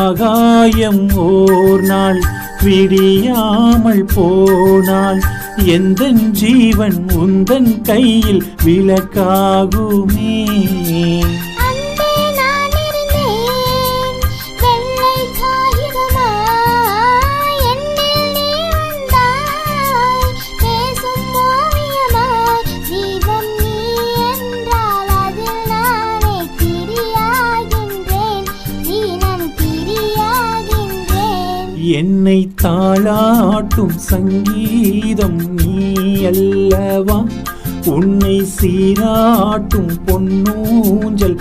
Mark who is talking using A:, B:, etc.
A: ஆகாயம் ஓர் நாள் விடியாமல் போனால் எந்தன் ஜீவன் உந்தன் கையில் விளக்காகுமே. என்னை தாளாட்டும் சங்கீதம் நீ அல்லவா, உன்னை சீராட்டும் பொன்னூஞ்சல்